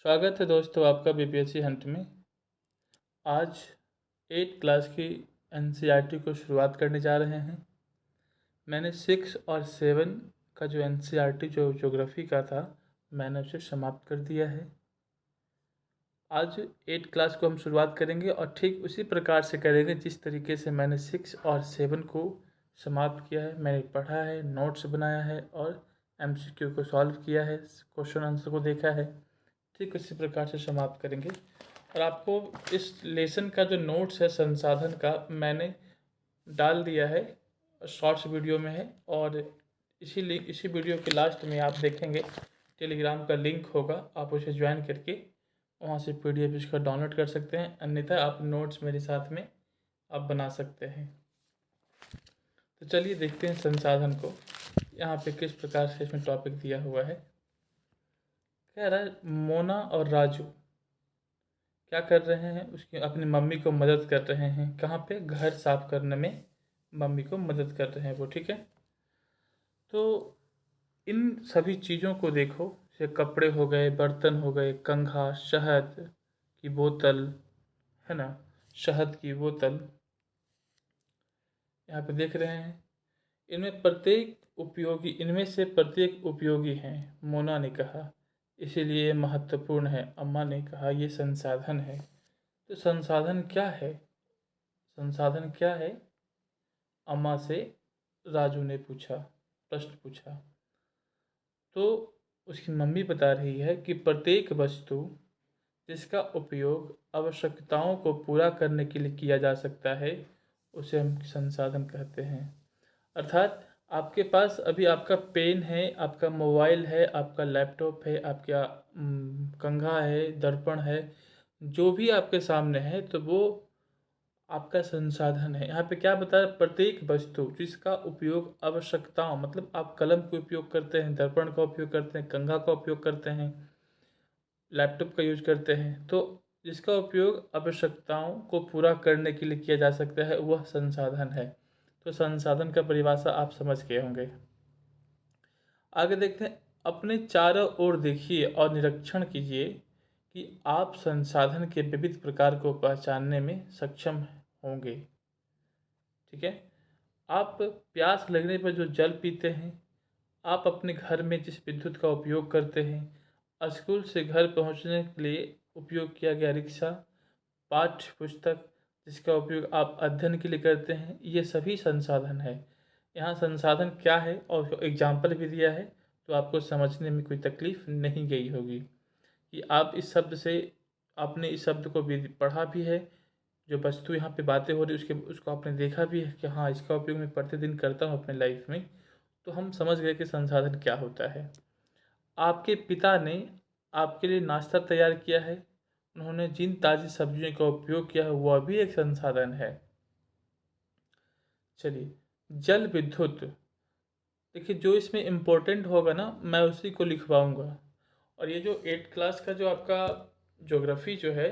स्वागत है दोस्तों आपका बीपीएससी हंट में। आज 8 क्लास की एनसीईआरटी को शुरुआत करने जा रहे हैं। मैंने 6 और 7 का जो एनसीईआरटी जो ज्योग्राफी का था मैंने उसे समाप्त कर दिया है। आज 8 क्लास को हम शुरुआत करेंगे और ठीक उसी प्रकार से करेंगे जिस तरीके से मैंने 6 और 7 को समाप्त किया है। मैंने पढ़ा है, नोट्स बनाया है और एमसीक्यू को सॉल्व किया है, क्वेश्चन आंसर को देखा है। ठीक उसी प्रकार से समाप्त करेंगे। और आपको इस लेसन का जो नोट्स है संसाधन का मैंने डाल दिया है, शॉर्ट्स वीडियो में है। और इसी वीडियो के लास्ट में आप देखेंगे टेलीग्राम का लिंक होगा, आप उसे ज्वाइन करके वहाँ से पीडीएफ इसका डाउनलोड कर सकते हैं। अन्यथा आप नोट्स मेरे साथ में आप बना सकते हैं। तो चलिए देखते हैं संसाधन को, यहाँ पे किस प्रकार से इसमें टॉपिक दिया हुआ है। कह रहा है मोना और राजू क्या कर रहे हैं, उसकी अपनी मम्मी को मदद कर रहे हैं। कहाँ पे? घर साफ करने में मम्मी को मदद कर रहे हैं वो। ठीक है, तो इन सभी चीज़ों को देखो, जैसे कपड़े हो गए, बर्तन हो गए, कंघा, शहद की बोतल है ना, शहद की बोतल यहाँ पे देख रहे हैं। इनमें से प्रत्येक उपयोगी हैं, मोना ने कहा, इसीलिए ये महत्वपूर्ण है। अम्मा ने कहा ये संसाधन है। तो संसाधन क्या है? संसाधन क्या है? अम्मा से राजू ने प्रश्न पूछा। तो उसकी मम्मी बता रही है कि प्रत्येक वस्तु जिसका उपयोग आवश्यकताओं को पूरा करने के लिए किया जा सकता है उसे हम संसाधन कहते हैं। अर्थात आपके पास अभी आपका पेन है, आपका मोबाइल है, आपका लैपटॉप है, आपका कंघा है, दर्पण है, जो भी आपके सामने है तो वो आपका संसाधन है। यहाँ पे क्या बता रहा है? प्रत्येक वस्तु जिसका उपयोग आवश्यकताओं, मतलब आप कलम का उपयोग करते हैं, दर्पण का उपयोग करते हैं, कंघा का उपयोग करते हैं, लैपटॉप का यूज करते हैं, तो जिसका उपयोग आवश्यकताओं को पूरा करने के लिए किया जा सकता है वह संसाधन है। तो संसाधन का परिभाषा आप समझ गए होंगे। आगे देखते हैं। अपने चारों ओर देखिए और निरीक्षण कीजिए कि आप संसाधन के विविध प्रकार को पहचानने में सक्षम होंगे। ठीक है, आप प्यास लगने पर जो जल पीते हैं, आप अपने घर में जिस विद्युत का उपयोग करते हैं, स्कूल से घर पहुंचने के लिए उपयोग किया गया रिक्शा, पाठ्य पुस्तक जिसका उपयोग आप अध्ययन के लिए करते हैं, ये सभी संसाधन है। यहाँ संसाधन क्या है और एग्जाम्पल भी दिया है, तो आपको समझने में कोई तकलीफ नहीं गई होगी कि आप इस शब्द से आपने इस शब्द को भी पढ़ा भी है, जो वस्तु यहाँ पे बातें हो रही उसको आपने देखा भी है कि हाँ इसका उपयोग मैं प्रतिदिन करता हूँ अपने लाइफ में। तो हम समझ गए कि संसाधन क्या होता है। आपके पिता ने आपके लिए नाश्ता तैयार किया है, उन्होंने जिन ताज़ी सब्जियों का उपयोग किया है वह भी एक संसाधन है। चलिए, जल विद्युत, देखिए जो इसमें इम्पोर्टेंट होगा ना मैं उसी को लिखवाऊंगा। और ये जो 8 क्लास का जो आपका ज्योग्राफी जो है,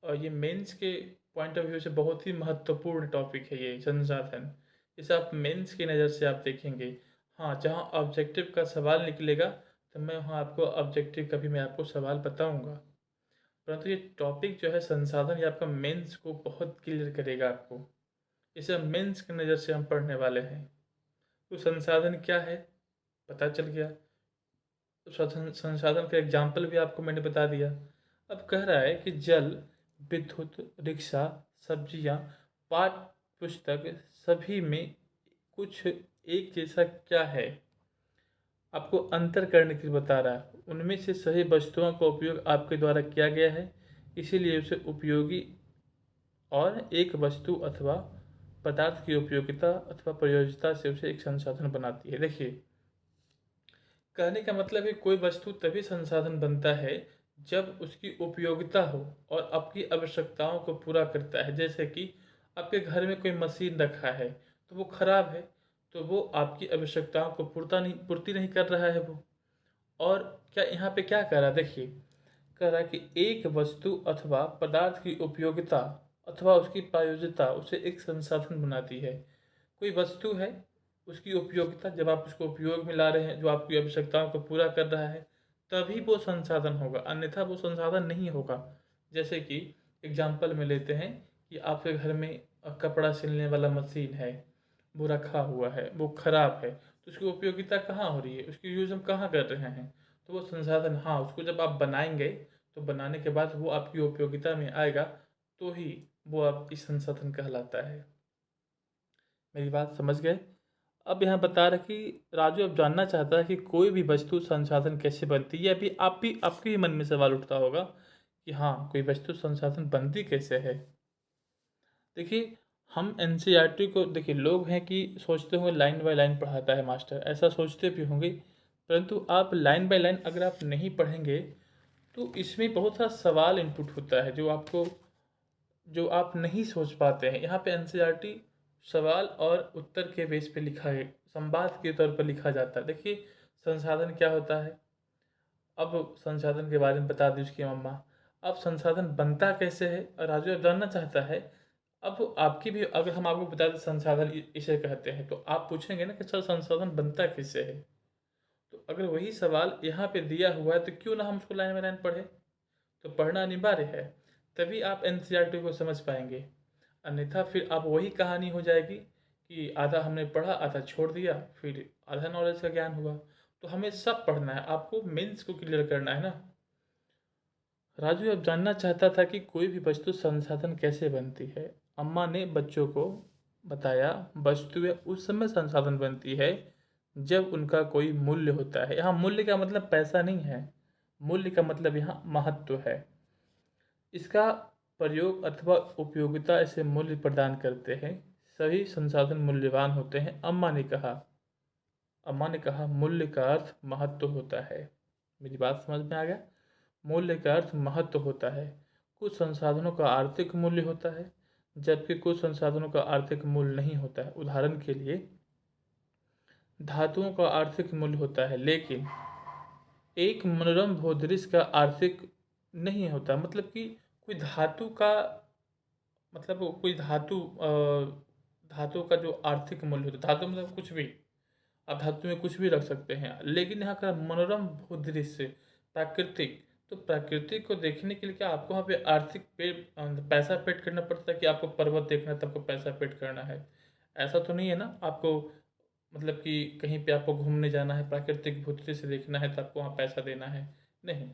और ये मेंस के पॉइंट ऑफ व्यू से बहुत ही महत्वपूर्ण टॉपिक है ये संसाधन। इसे आप मेंस की नज़र से आप देखेंगे। हाँ, जहाँ ऑब्जेक्टिव का सवाल निकलेगा तो मैं वहाँ आपको ऑब्जेक्टिव का भी मैं आपको सवाल बताऊँगा, परंतु ये टॉपिक जो है संसाधन ये आपका मेंस को बहुत क्लियर करेगा आपको। इसे हम मेंस की नज़र से हम पढ़ने वाले हैं। तो संसाधन क्या है पता चल गया। संसाधन का एग्जाम्पल भी आपको मैंने बता दिया। अब कह रहा है कि जल, विद्युत, रिक्शा, सब्जियां, पाठ्य पुस्तक सभी में कुछ एक जैसा क्या है, आपको अंतर करने के लिए बता रहा है। उनमें से सही वस्तुओं का उपयोग आपके द्वारा किया गया है, इसीलिए उसे उपयोगी और एक वस्तु अथवा पदार्थ की उपयोगिता अथवा प्रयोज्यता से उसे एक संसाधन बनाती है। देखिए, कहने का मतलब है कोई वस्तु तभी संसाधन बनता है जब उसकी उपयोगिता हो और आपकी आवश्यकताओं को पूरा करता है। जैसे कि आपके घर में कोई मशीन रखा है तो वो खराब है, तो वो आपकी आवश्यकताओं को पूर्ति नहीं कर रहा है वो। और क्या यहाँ पे क्या कह रहा है? देखिए, कह रहा है कि एक वस्तु अथवा पदार्थ की उपयोगिता अथवा उसकी प्रयोज्यता उसे एक संसाधन बनाती है। कोई वस्तु है, उसकी उपयोगिता जब आप उसको उपयोग में ला रहे हैं, जो आपकी आवश्यकताओं को पूरा कर रहा है, तभी वो संसाधन होगा, अन्यथा वो संसाधन नहीं होगा। जैसे कि एग्जाम्पल में लेते हैं कि आपके घर में कपड़ा सिलने वाला मशीन है, वो रखा हुआ है, वो खराब है, तो उसकी उपयोगिता कहाँ हो रही है, उसकी यूज़ हम कहाँ कर रहे हैं? तो वो संसाधन, हाँ, उसको जब आप बनाएंगे तो बनाने के बाद वो आपकी उपयोगिता में आएगा, तो ही वो आपकी संसाधन कहलाता है। मेरी बात समझ गए? अब यहाँ बता रहे कि राजू अब जानना चाहता है कि कोई भी वस्तु संसाधन कैसे बनती है। ये अभी आप भी, आपके भी मन में सवाल उठता होगा कि हाँ, कोई वस्तु संसाधन बनती कैसे है। देखिए, हम एनसीईआरटी को, देखिए लोग हैं कि सोचते होंगे लाइन बाय लाइन पढ़ाता है मास्टर, ऐसा सोचते भी होंगे, परंतु आप लाइन बाय लाइन अगर आप नहीं पढ़ेंगे तो इसमें बहुत सारा सवाल इनपुट होता है जो आप नहीं सोच पाते हैं। यहाँ पे एनसीईआरटी सवाल और उत्तर के बेस पे लिखा है, संवाद के तौर पर लिखा जाता है। देखिए, संसाधन क्या होता है, अब संसाधन के बारे में बता दी उसकी मम्मा। अब संसाधन बनता कैसे है, और राजू अब जानना चाहता है। अब आपकी भी, अगर हम आपको बता दें संसाधन इसे कहते हैं, तो आप पूछेंगे ना कि सर संसाधन बनता कैसे है। तो अगर वही सवाल यहाँ पे दिया हुआ है तो क्यों ना हम उसको लाइन बाय लाइन पढ़े। तो पढ़ना अनिवार्य है, तभी आप एनसीईआरटी को समझ पाएंगे। अन्यथा फिर आप वही कहानी हो जाएगी कि आधा हमने पढ़ा, आधा छोड़ दिया, फिर आधा नॉलेज का ज्ञान हुआ। तो हमें सब पढ़ना है, आपको मेंस को क्लियर करना है ना। राजू अब जानना चाहता था कि कोई भी वस्तु संसाधन कैसे बनती है। अम्मा ने बच्चों को बताया, वस्तुएं उस समय संसाधन बनती है जब उनका कोई मूल्य होता है। यहाँ मूल्य का मतलब पैसा नहीं है, मूल्य का मतलब यहाँ महत्व है। इसका प्रयोग अथवा उपयोगिता इसे मूल्य प्रदान करते हैं। सभी संसाधन मूल्यवान होते हैं। अम्मा ने कहा मूल्य का अर्थ महत्व होता है। मेरी बात समझ में आ गया? मूल्य का अर्थ महत्व होता है। कुछ संसाधनों का आर्थिक मूल्य होता है, जबकि कुछ संसाधनों का आर्थिक मूल्य नहीं होता है। उदाहरण के लिए, धातुओं का आर्थिक मूल्य होता है, लेकिन एक मनोरम भूदृश्य का आर्थिक नहीं होता। मतलब कि कोई धातु का, मतलब कोई धातु का जो आर्थिक मूल्य होता है, धातु मतलब कुछ भी, आप धातु में कुछ भी रख सकते हैं। लेकिन यहाँ का मनोरम भूदृश्य, प्राकृतिक, तो प्राकृतिक को देखने के लिए क्या आपको वहाँ पे आर्थिक पे पैसा पेड करना पड़ता है कि आपको पर्वत देखना है तो आपको पैसा पेड करना है? ऐसा तो नहीं है ना। आपको मतलब कि कहीं पे आपको घूमने जाना है, प्राकृतिक भूदृश्य देखना है तो आपको वहाँ पैसा देना है? नहीं,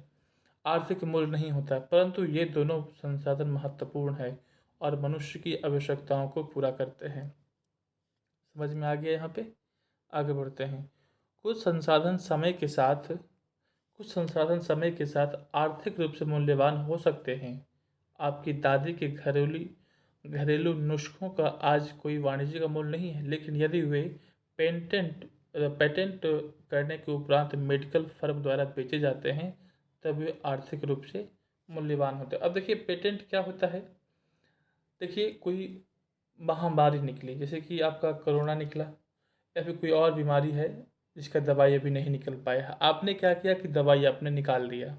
आर्थिक मूल्य नहीं होता। परंतु ये दोनों संसाधन महत्वपूर्ण है और मनुष्य की आवश्यकताओं को पूरा करते हैं। समझ में आ गया? यहाँ पे आगे बढ़ते हैं। कुछ संसाधन समय के साथ आर्थिक रूप से मूल्यवान हो सकते हैं। आपकी दादी के घरेलू नुस्खों का आज कोई वाणिज्यिक मूल्य नहीं है, लेकिन यदि वे पेटेंट पेटेंट करने के उपरांत मेडिकल फर्म द्वारा बेचे जाते हैं, तब वे आर्थिक रूप से मूल्यवान होते हैं। अब देखिए, पेटेंट क्या होता है। देखिए, कोई महामारी निकली, जैसे कि आपका कोरोना निकला, या फिर कोई और बीमारी है जिसका दवाई अभी नहीं निकल पाया है, आपने क्या किया कि दवाई आपने निकाल दिया।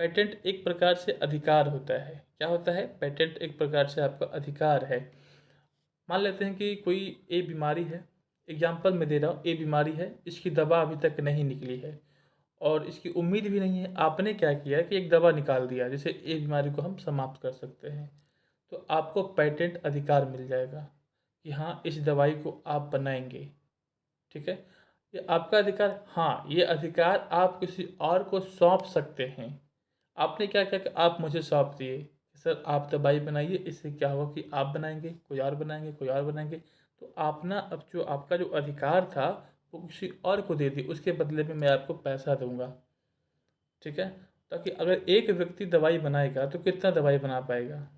पेटेंट एक प्रकार से अधिकार होता है। क्या होता है? पेटेंट एक प्रकार से आपका अधिकार है। मान लेते हैं कि कोई ए बीमारी है, एग्जाम्पल में दे रहा हूँ, ए बीमारी है, इसकी दवा अभी तक नहीं निकली है और इसकी उम्मीद भी नहीं है। आपने क्या किया कि एक दवा निकाल दिया जिससे ए बीमारी को हम समाप्त कर सकते हैं, तो आपको पेटेंट अधिकार मिल जाएगा कि हाँ, इस दवाई को आप बनाएंगे। ठीक है, ये आपका अधिकार। हाँ, ये अधिकार आप किसी और को सौंप सकते हैं। आपने क्या किया कि आप मुझे सौंप दिए, सर आप दवाई बनाइए, इससे क्या होगा कि आप बनाएंगे, कोई और बनाएंगे, कोई और बनाएंगे। तो आप ना, अब जो आपका जो अधिकार था वो किसी और को दे दिए, उसके बदले में मैं आपको पैसा दूंगा। ठीक है, ताकि अगर एक व्यक्ति दवाई बनाएगा तो कितना दवाई बना पाएगा।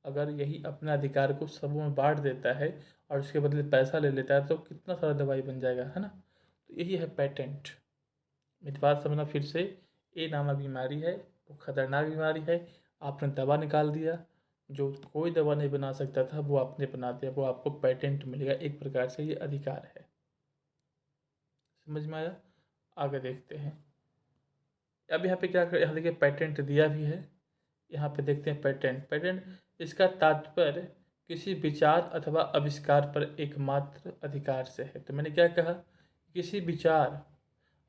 अगर यही अपने अधिकार को सबों में बांट देता है और उसके बदले पैसा ले लेता है तो कितना सारा दवाई बन जाएगा, है ना। तो यही है पेटेंट। मेरी बात समझना फिर से। ए नामक बीमारी है, वो खतरनाक बीमारी है। आपने दवा निकाल दिया, जो कोई दवा नहीं बना सकता था वो आपने बना दिया, वो आपको पेटेंट मिलेगा। एक प्रकार से ये अधिकार है। समझ में आया? आगे देखते हैं। अब यहाँ पे क्या कर, यहाँ देखिए पेटेंट दिया भी है। यहाँ पे देखते हैं पेटेंट। पेटेंट, इसका तात्पर्य किसी विचार अथवा आविष्कार पर एकमात्र अधिकार से है। तो मैंने क्या कहा, किसी विचार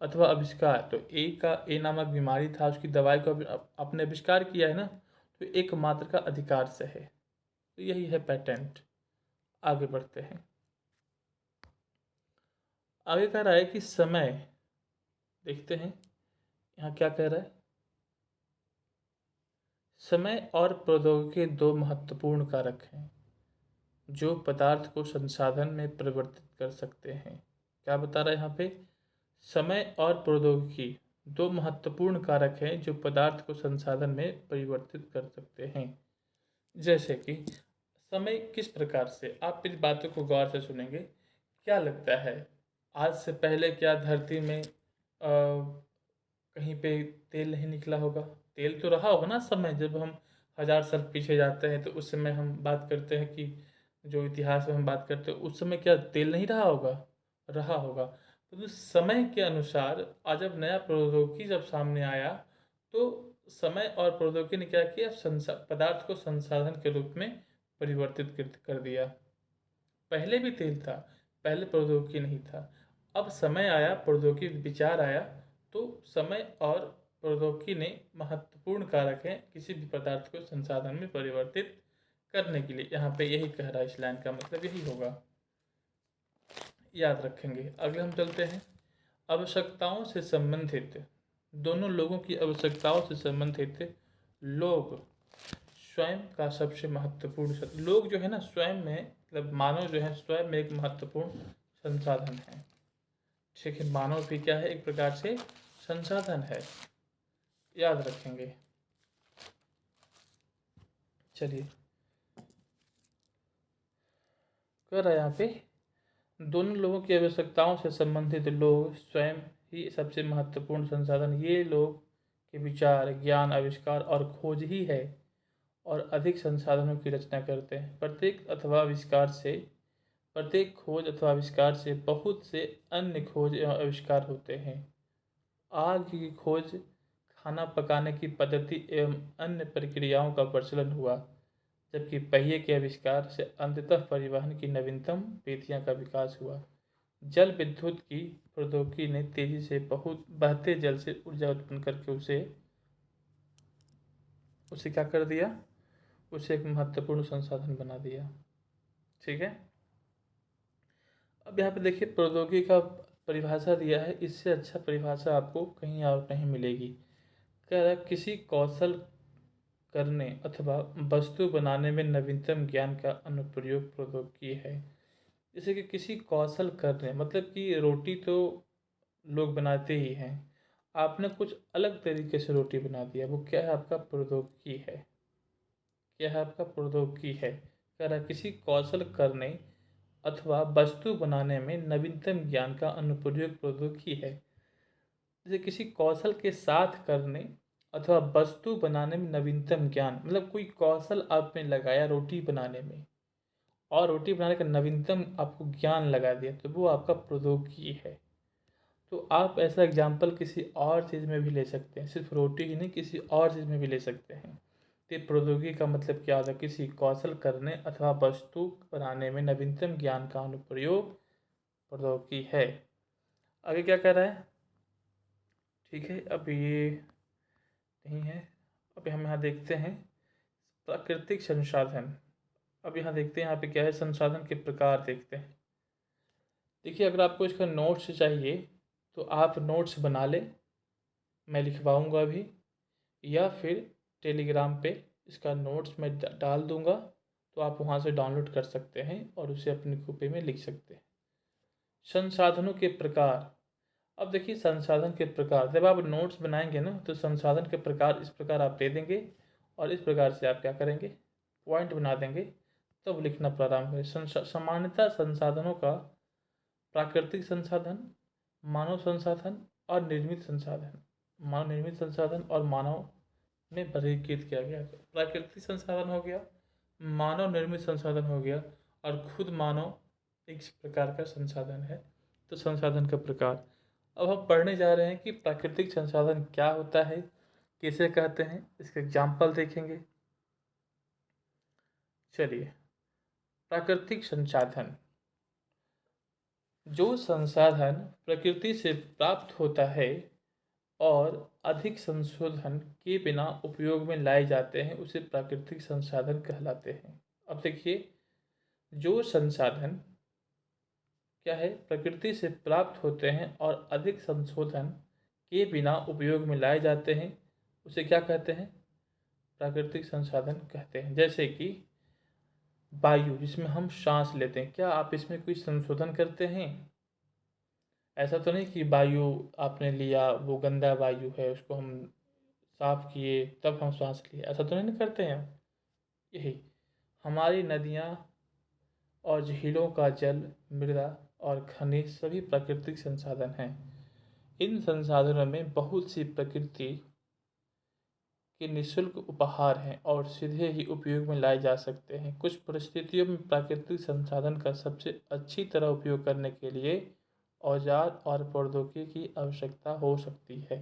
अथवा आविष्कार, तो ए नामक बीमारी था, उसकी दवाई को आपने आविष्कार किया है ना, तो एकमात्र का अधिकार से है, तो यही है पेटेंट। आगे बढ़ते हैं। आगे कह रहा है कि समय, देखते हैं यहाँ क्या कह रहा है। समय और प्रौद्योगिकी दो महत्वपूर्ण कारक हैं जो पदार्थ को संसाधन में परिवर्तित कर सकते हैं। क्या बता रहा है यहाँ पे? समय और प्रौद्योगिकी दो महत्वपूर्ण कारक हैं जो पदार्थ को संसाधन में परिवर्तित कर सकते हैं। जैसे कि समय किस प्रकार से, आप इस बातों को गौर से सुनेंगे। क्या लगता है आज से पहले क्या धरती में कहीं पे तेल नहीं निकला होगा? तेल तो रहा होगा ना, समय जब हम 1000 साल पीछे जाते हैं तो उस समय हम बात करते हैं कि जो इतिहास में हम बात करते हैं उस समय क्या तेल नहीं रहा होगा? रहा होगा। तो समय के अनुसार आज जब नया प्रौद्योगिकी जब सामने आया तो समय और प्रौद्योगिकी ने क्या किया, पदार्थ को संसाधन के रूप में परिवर्तित कर दिया। पहले भी तेल था, पहले प्रौद्योगिकी नहीं था। अब समय आया, प्रौद्योगिकी विचार आया, तो समय और प्रौद्योगिकी ने महत्वपूर्ण कारक हैं किसी भी पदार्थ को संसाधन में परिवर्तित करने के लिए। यहाँ पे यही कह रहा है, इस लाइन का मतलब यही होगा, याद रखेंगे। अगले हम चलते हैं। आवश्यकताओं से संबंधित, दोनों लोगों की आवश्यकताओं से संबंधित लोग स्वयं का सबसे महत्वपूर्ण लोग जो है ना, स्वयं में मतलब मानव जो है स्वयं में एक महत्वपूर्ण संसाधन है। ठीक है, मानव भी क्या है, एक प्रकार से संसाधन है, याद रखेंगे। चलिए, कह रहा है यहाँ पे दोनों लोगों की आवश्यकताओं से संबंधित लोग स्वयं ही सबसे महत्वपूर्ण संसाधन, ये लोग के विचार, ज्ञान, आविष्कार और खोज ही है और अधिक संसाधनों की रचना करते हैं। प्रत्येक खोज अथवा आविष्कार से बहुत से अन्य खोज एवं आविष्कार होते हैं। आग की खोज, खाना पकाने की पद्धति एवं अन्य प्रक्रियाओं का प्रचलन हुआ, जबकि पहिए के आविष्कार से अंततः परिवहन की नवीनतम विधियां का विकास हुआ। जल विद्युत की प्रौद्योगिकी ने तेजी से बहुत बहते जल से ऊर्जा उत्पन्न करके उसे क्या कर दिया, उसे एक महत्वपूर्ण संसाधन बना दिया। ठीक है, अब यहाँ पे देखिए प्रौद्योगिकी का परिभाषा दिया है, इससे अच्छा परिभाषा आपको कहीं और नहीं मिलेगी। कह रहा है किसी कौशल करने अथवा वस्तु बनाने में नवीनतम ज्ञान का अनुप्रयोग प्रौद्योगिकी है। जैसे कि किसी कौशल करने मतलब कि रोटी तो लोग बनाते ही हैं, आपने कुछ अलग तरीके से रोटी बना दिया, वो क्या है, आपका प्रौद्योगिकी है। क्या है, आपका प्रौद्योगिकी है। कह रहा है किसी कौशल करने अथवा वस्तु बनाने में नवीनतम ज्ञान का अनुप्रयोग प्रौद्योगिकी है। जैसे किसी कौशल के साथ करने अथवा वस्तु बनाने में नवीनतम ज्ञान, मतलब कोई कौशल आपने लगाया रोटी बनाने में और रोटी बनाने का नवीनतम आपको ज्ञान लगा दिया, तो वो आपका प्रौद्योगिकी है। तो आप ऐसा एग्जाम्पल किसी और चीज़ में भी ले सकते हैं, सिर्फ रोटी ही नहीं, किसी और चीज़ में भी ले सकते हैं। तो प्रौद्योगिकी का मतलब क्या होता है, किसी कौशल करने अथवा वस्तु बनाने में नवीनतम ज्ञान का अनुप्रयोग प्रौद्योगिकी है। आगे क्या कह रहा है? ठीक है, अब ये नहीं है। अब हम यहाँ देखते हैं प्राकृतिक संसाधन। अब यहाँ देखते हैं, यहाँ पे क्या है, संसाधन के प्रकार देखते हैं। देखिए, अगर आपको इसका नोट्स चाहिए तो आप नोट्स बना लें, मैं लिखवाऊँगा अभी, या फिर टेलीग्राम पे इसका नोट्स मैं डाल दूँगा, तो आप वहाँ से डाउनलोड कर सकते हैं और उसे अपनी कॉपी में लिख सकते हैं। संसाधनों के प्रकार। अब देखिए संसाधन के प्रकार, जब आप नोट्स बनाएंगे ना तो संसाधन के प्रकार इस प्रकार आप दे देंगे और इस प्रकार से आप क्या करेंगे, पॉइंट बना देंगे, तब लिखना प्रारंभ करें। सामान्यतः संसाधनों का प्राकृतिक संसाधन, मानव संसाधन और निर्मित संसाधन, मानव निर्मित संसाधन और मानव में वर्गीकृत किया गया। तो प्राकृतिक संसाधन हो गया, मानव निर्मित संसाधन हो गया, और खुद मानव एक प्रकार का संसाधन है। तो संसाधन का प्रकार। अब हम पढ़ने जा रहे हैं कि प्राकृतिक संसाधन क्या होता है, किसे कहते हैं, इसके एग्जाम्पल देखेंगे। चलिए, प्राकृतिक संसाधन जो संसाधन प्रकृति से प्राप्त होता है और अधिक संशोधन के बिना उपयोग में लाए जाते हैं उसे प्राकृतिक संसाधन कहलाते हैं। अब देखिए, जो संसाधन क्या है, प्रकृति से प्राप्त होते हैं और अधिक संशोधन के बिना उपयोग में लाए जाते हैं उसे क्या कहते हैं? प्राकृतिक संसाधन कहते हैं। जैसे कि वायु, जिसमें हम सांस लेते हैं, क्या आप इसमें कोई संशोधन करते हैं? ऐसा तो नहीं कि वायु आपने लिया, वो गंदा वायु है, उसको हम साफ किए तब हम सांस लिए, ऐसा तो नहीं करते हैं। यही हमारी नदियाँ और झीलों का जल, मृदा और खनिज सभी प्राकृतिक संसाधन हैं। इन संसाधनों में बहुत सी प्रकृति के निःशुल्क उपहार हैं और सीधे ही उपयोग में लाए जा सकते हैं। कुछ परिस्थितियों में प्राकृतिक संसाधन का सबसे अच्छी तरह उपयोग करने के लिए औजार और प्रौद्योगिकी की आवश्यकता हो सकती है।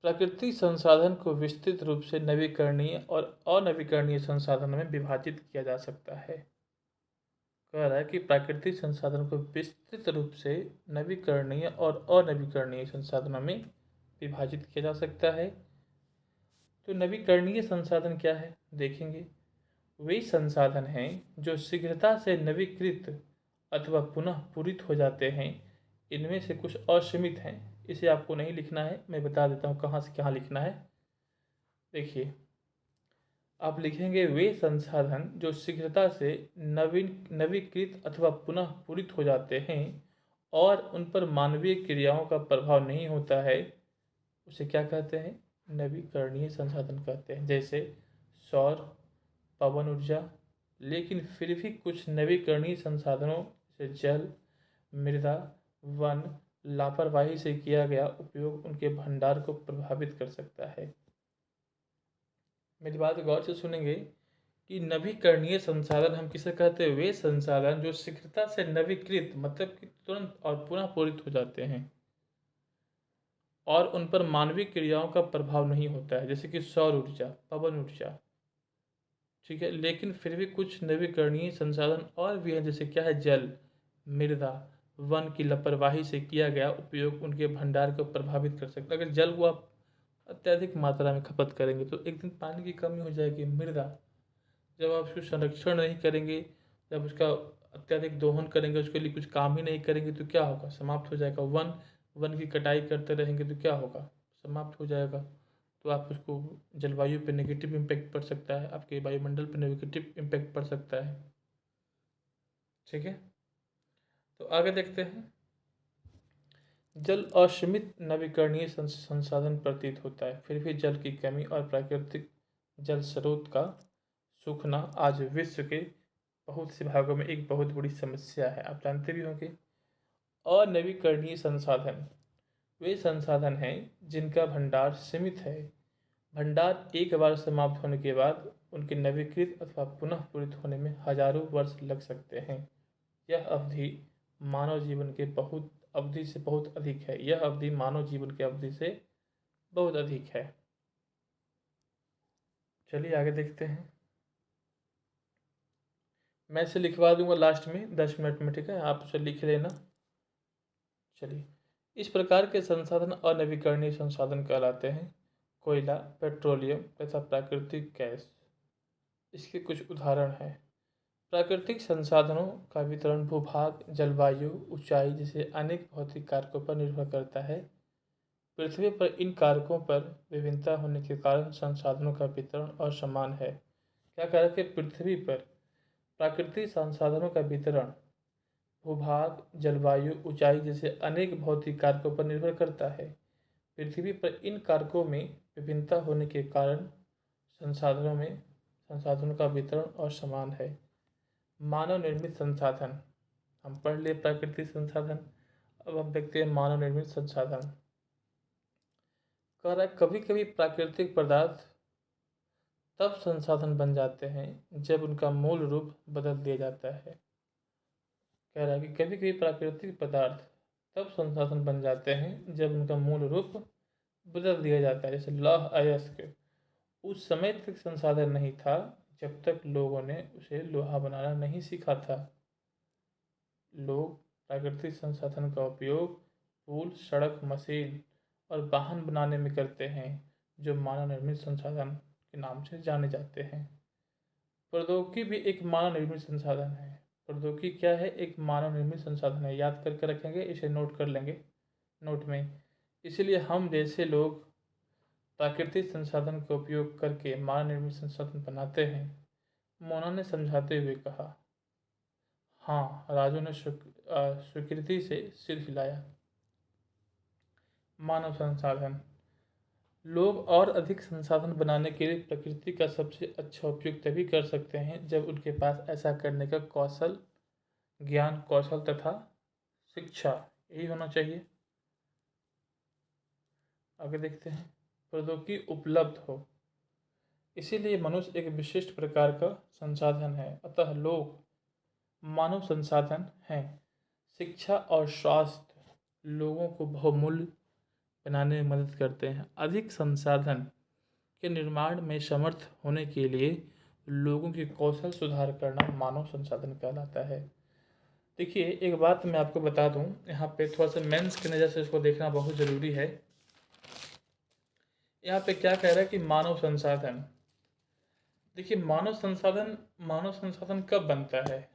प्राकृतिक संसाधन को विस्तृत रूप से नवीकरणीय और अनवीकरणीय संसाधनों में विभाजित किया जा सकता है। कह रहा है कि प्राकृतिक संसाधन को विस्तृत रूप से नवीकरणीय और अनवीकरणीय संसाधनों में विभाजित किया जा सकता है। तो नवीकरणीय संसाधन क्या है, देखेंगे। वे संसाधन हैं जो शीघ्रता से नवीकृत अथवा पुनः पूरित हो जाते हैं। इनमें से कुछ असीमित हैं, इसे आपको नहीं लिखना है, मैं बता देता हूँ कहाँ से कहाँ लिखना है। देखिए, आप लिखेंगे वे संसाधन जो शीघ्रता से नवीकृत अथवा पुनः पूरित हो जाते हैं और उन पर मानवीय क्रियाओं का प्रभाव नहीं होता है उसे क्या कहते हैं? नवीकरणीय संसाधन कहते हैं। जैसे सौर, पवन ऊर्जा। लेकिन फिर भी कुछ नवीकरणीय संसाधनों से जल, मृदा, वन लापरवाही से किया गया उपयोग उनके भंडार को प्रभावित कर सकता है। मेरी बात गौर से सुनेंगे कि नवीकरणीय संसाधन हम किसे कहते हैं? वे संसाधन जो शीघ्रता से नवीकृत मतलब कि तुरंत और पुनः पूरित हो जाते हैं और उन पर मानवीय क्रियाओं का प्रभाव नहीं होता है, जैसे कि सौर ऊर्जा, पवन ऊर्जा। ठीक है, लेकिन फिर भी कुछ नवीकरणीय संसाधन और भी हैं, जैसे क्या है? जल, मृदा, वन की लापरवाही से किया गया उपयोग उनके भंडार को प्रभावित कर सकता है। अगर जल को आप अत्यधिक मात्रा में खपत करेंगे तो एक दिन पानी की कमी हो जाएगी। मृदा, जब आप उसको संरक्षण नहीं करेंगे, जब उसका अत्यधिक दोहन करेंगे, उसके लिए कुछ काम ही नहीं करेंगे तो क्या होगा? समाप्त हो जाएगा। वन की कटाई करते रहेंगे तो क्या होगा? समाप्त हो जाएगा। तो आप उसको जलवायु पे नेगेटिव इम्पैक्ट पड़ सकता है, आपके वायुमंडल पे नेगेटिव इम्पैक्ट पड़ सकता है। ठीक है, तो आगे देखते हैं। जल असीमित नवीकरणीय संसाधन प्रतीत होता है, फिर भी जल की कमी और प्राकृतिक जल स्रोत का सूखना आज विश्व के बहुत से भागों में एक बहुत बड़ी समस्या है, आप जानते भी होंगे। अनवीकरणीय संसाधन वे संसाधन हैं जिनका भंडार सीमित है। भंडार एक बार समाप्त होने के बाद उनके नवीकृत अथवा पुनः पूरित होने में हजारों वर्ष लग सकते हैं। यह अवधि मानव जीवन के बहुत अवधि से बहुत अधिक है। यह अवधि मानव जीवन की अवधि से बहुत अधिक है। चलिए आगे देखते हैं। मैं इसे लिखवा दूंगा लास्ट में 10 मिनट में, ठीक है? आप उसे लिख लेना। चलिए, इस प्रकार के संसाधन अनवीकरणीय संसाधन कहलाते हैं। कोयला, पेट्रोलियम तथा प्राकृतिक गैस इसके कुछ उदाहरण हैं। प्राकृतिक संसाधनों का वितरण भूभाग, जलवायु, ऊंचाई जैसे अनेक भौतिक कारकों पर निर्भर करता है। पृथ्वी पर इन कारकों पर विभिन्नता होने के कारण संसाधनों का वितरण असमान है। क्या कह रहे हैं कि पृथ्वी पर प्राकृतिक संसाधनों का वितरण भूभाग, जलवायु, ऊंचाई जैसे अनेक भौतिक कारकों पर निर्भर करता है। पृथ्वी पर इन कारकों में विभिन्नता होने के कारण संसाधनों का वितरण असमान है। मानव निर्मित संसाधन, हम पढ़ लिए प्राकृतिक संसाधन, अब हम देखते हैं मानव निर्मित संसाधन। कह रहा है कभी कभी प्राकृतिक पदार्थ तब संसाधन बन जाते हैं जब उनका मूल रूप बदल दिया जाता है। कह रहा है कि कभी कभी प्राकृतिक पदार्थ तब संसाधन बन जाते हैं जब उनका मूल रूप बदल दिया जाता है। जैसे लौह अयस्क उस समय तक संसाधन नहीं था जब तक लोगों ने उसे लोहा बनाना नहीं सीखा था। लोग प्राकृतिक संसाधन का उपयोग पुल, सड़क, मशीन और वाहन बनाने में करते हैं, जो मानव निर्मित संसाधन के नाम से जाने जाते हैं। प्रौद्योगिकी भी एक मानव निर्मित संसाधन है। प्रौद्योगिकी क्या है? एक मानव निर्मित संसाधन है। याद करके रखेंगे, इसे नोट कर लेंगे नोट में। इसीलिए हम जैसे लोग प्राकृतिक संसाधन का उपयोग करके मानव निर्मित संसाधन बनाते हैं। मोना ने समझाते हुए कहा। हाँ, राजू ने स्वीकृति से सिर हिलाया। मानव संसाधन। लोग और अधिक संसाधन बनाने के लिए प्रकृति का सबसे अच्छा उपयोग तभी कर सकते हैं जब उनके पास ऐसा करने का कौशल, ज्ञान, कौशल तथा शिक्षा यही होना चाहिए। आगे देखते हैं। प्रौद्योगिकी उपलब्ध हो, इसीलिए मनुष्य एक विशिष्ट प्रकार का संसाधन है। अतः लोग मानव संसाधन हैं। शिक्षा और स्वास्थ्य लोगों को बहुमूल्य बनाने में मदद करते हैं। अधिक संसाधन के निर्माण में समर्थ होने के लिए लोगों की कौशल सुधार करना मानव संसाधन कहलाता है। देखिए, एक बात मैं आपको बता दूं, यहाँ पे थोड़ा सा मेंस की नज़र से इसको देखना बहुत ज़रूरी है। यहाँ पे क्या कह रहा है कि मानव संसाधन। देखिए, मानव संसाधन कब बनता है?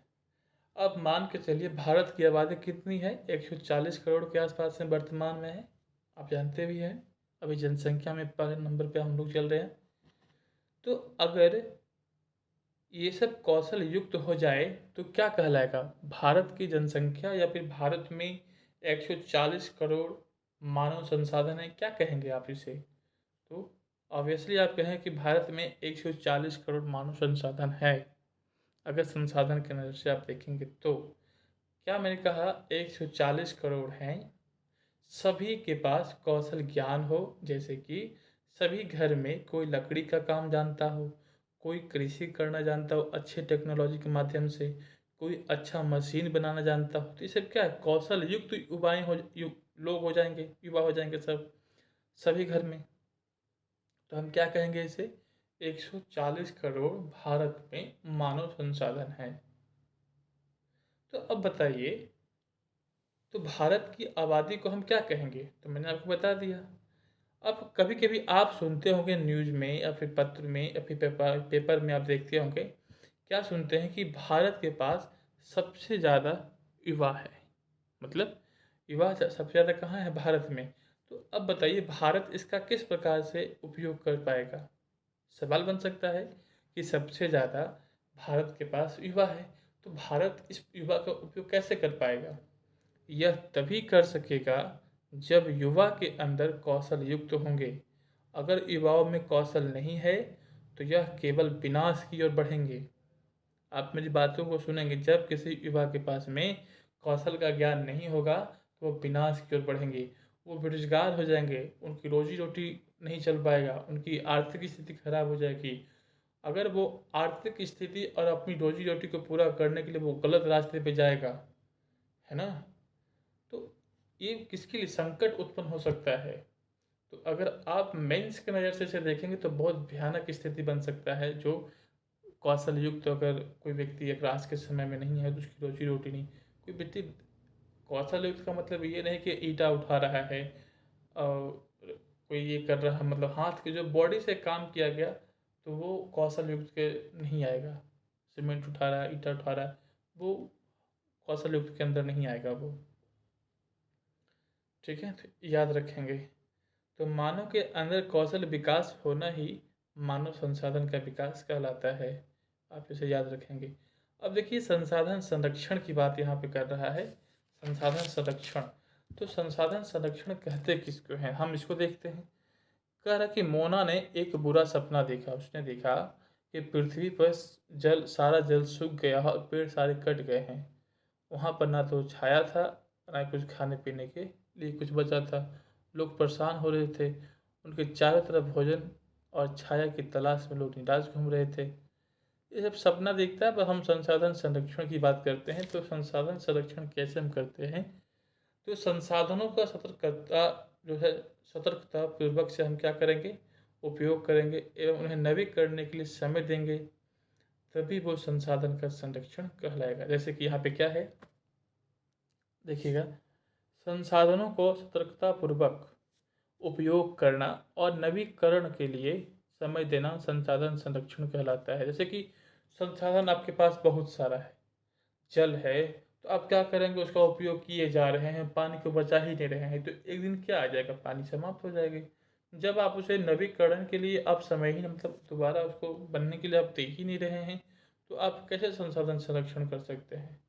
अब मान के चलिए भारत की आबादी कितनी है? 140 करोड़ के आसपास में वर्तमान में है। आप जानते भी हैं, अभी जनसंख्या में पहले नंबर पे हम लोग चल रहे हैं। तो अगर ये सब कौशल युक्त हो जाए तो क्या कहलाएगा? भारत की जनसंख्या या फिर भारत में 140 करोड़ मानव संसाधन है, क्या कहेंगे आप इसे? तो ऑब्वियसली आप कहें कि भारत में 140 करोड़ मानव संसाधन है। अगर संसाधन के नज़र से आप देखेंगे तो क्या मैंने कहा 140 करोड़ हैं। सभी के पास कौशल ज्ञान हो, जैसे कि सभी घर में कोई लकड़ी का काम जानता हो, कोई कृषि करना जानता हो अच्छे टेक्नोलॉजी के माध्यम से, कोई अच्छा मशीन बनाना जानता हो। तो ये सब क्या है? कौशल युक्त लोग हो जाएंगे, युवा हो जाएंगे सब सभी घर में। तो हम क्या कहेंगे इसे? 140 करोड़ भारत में मानव संसाधन है। तो अब बताइए, तो भारत की आबादी को हम क्या कहेंगे? तो मैंने आपको बता दिया। अब कभी कभी आप सुनते होंगे न्यूज़ में या फिर पत्र में या फिर पेपर में आप देखते होंगे, क्या सुनते हैं कि भारत के पास सबसे ज़्यादा युवा है। मतलब युवा सबसे ज़्यादा कहाँ है? भारत में। तो अब बताइए, भारत इसका किस प्रकार से उपयोग कर पाएगा? सवाल बन सकता है कि सबसे ज़्यादा भारत के पास युवा है, तो भारत इस युवा का उपयोग कैसे कर पाएगा? यह तभी कर सकेगा जब युवा के अंदर कौशल युक्त होंगे। अगर युवाओं में कौशल नहीं है तो यह केवल विनाश की ओर बढ़ेंगे। आप मेरी बातों को सुनेंगे, जब किसी युवा के पास में कौशल का ज्ञान नहीं होगा तो वो विनाश की ओर बढ़ेंगे। वो बेरोजगार हो जाएंगे, उनकी रोजी रोटी नहीं चल पाएगा, उनकी आर्थिक स्थिति खराब हो जाएगी। अगर वो आर्थिक स्थिति और अपनी रोजी रोटी को पूरा करने के लिए वो गलत रास्ते पे जाएगा, है ना, तो ये किसके लिए संकट उत्पन्न हो सकता है। तो अगर आप मेंस की नज़र से इसे देखेंगे तो बहुत भयानक स्थिति बन सकता है। जो कौशल युक्त अगर कोई व्यक्ति अगर आज के समय में नहीं है तो उसकी रोजी रोटी नहीं। कोई व्यक्ति कौशल युक्त का मतलब ये नहीं कि ईंटा उठा रहा है और कोई ये कर रहा है, मतलब हाथ के जो बॉडी से काम किया गया तो वो कौशल युक्त के नहीं आएगा। सीमेंट उठा रहा है, ईंटा उठा रहा है, वो कौशल युक्त के अंदर नहीं आएगा वो। ठीक है, तो याद रखेंगे। तो मानव के अंदर कौशल विकास होना ही मानव संसाधन का विकास कहलाता है। आप इसे याद रखेंगे। अब देखिए, संसाधन संरक्षण की बात यहाँ पे कर रहा है। संसाधन संरक्षण, तो संसाधन संरक्षण कहते किसको हैं, हम इसको देखते हैं। कह रहा कि मोना ने एक बुरा सपना देखा। उसने देखा कि पृथ्वी पर सारा जल सूख गया और पेड़ सारे कट गए हैं। वहाँ पर ना तो छाया था, ना कुछ खाने पीने के लिए कुछ बचा था। लोग परेशान हो रहे थे। उनके चारों तरफ भोजन और छाया की तलाश में लोग निराश घूम रहे थे। ये सब सपना देखता है, पर हम संसाधन संरक्षण की बात करते हैं। तो संसाधन संरक्षण कैसे हम करते हैं? तो संसाधनों का सतर्कता पूर्वक से हम क्या करेंगे? उपयोग करेंगे एवं उन्हें नवीकरण के लिए समय देंगे, तभी वो संसाधन का संरक्षण कहलाएगा। जैसे कि यहाँ पे क्या है, देखिएगा, संसाधनों को सतर्कतापूर्वक उपयोग करना और नवीकरण के लिए समय देना संसाधन संरक्षण कहलाता है। जैसे कि संसाधन आपके पास बहुत सारा है, जल है, तो आप क्या करेंगे, उसका उपयोग किए जा रहे हैं, पानी को बचा ही नहीं रहे हैं, तो एक दिन क्या आ जाएगा, पानी समाप्त हो जाएगी। जब आप उसे नवीकरण के लिए आप समय ही मतलब दोबारा उसको बनने के लिए आप दे ही नहीं रहे हैं, तो आप कैसे संसाधन संरक्षण कर सकते हैं।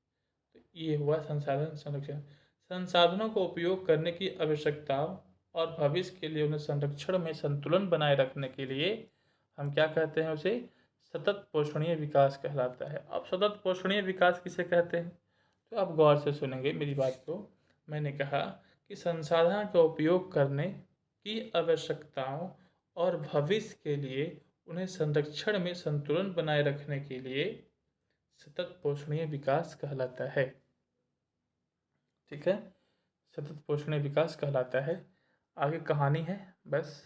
तो ये हुआ संसाधन संरक्षण। संसाधनों को उपयोग करने की आवश्यकताओं और भविष्य के लिए उन्हें संरक्षण में संतुलन बनाए रखने के लिए हम क्या कहते हैं, उसे सतत पोषणीय विकास कहलाता है। अब सतत पोषणीय विकास किसे कहते हैं, तो आप गौर से सुनेंगे मेरी बात को। मैंने कहा कि संसाधन का उपयोग करने की आवश्यकताओं और भविष्य के लिए उन्हें संरक्षण में संतुलन बनाए रखने के लिए सतत पोषणीय विकास कहलाता है। ठीक है, सतत पोषणीय विकास कहलाता है। आगे कहानी है, बस